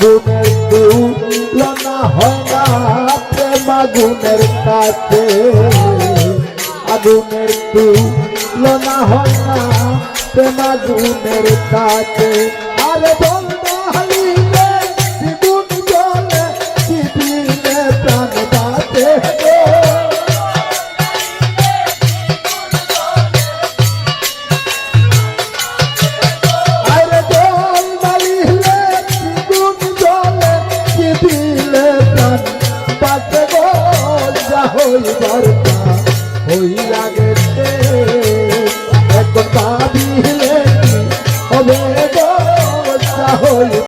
আগুনের তুলনা হয় না প্রেম আগুনের কাছে আগুনের তুলনা হয় না প্রেম আগুনের কাছে আরে বল হারিলে দ্বিগুণ জলে দিদিনে প্রাণ বাঁচে আরে বল মারিলে দ্বিগুণ জলে দিদিনে প্রাণ বাঁচে গো যা হইবার হইয়া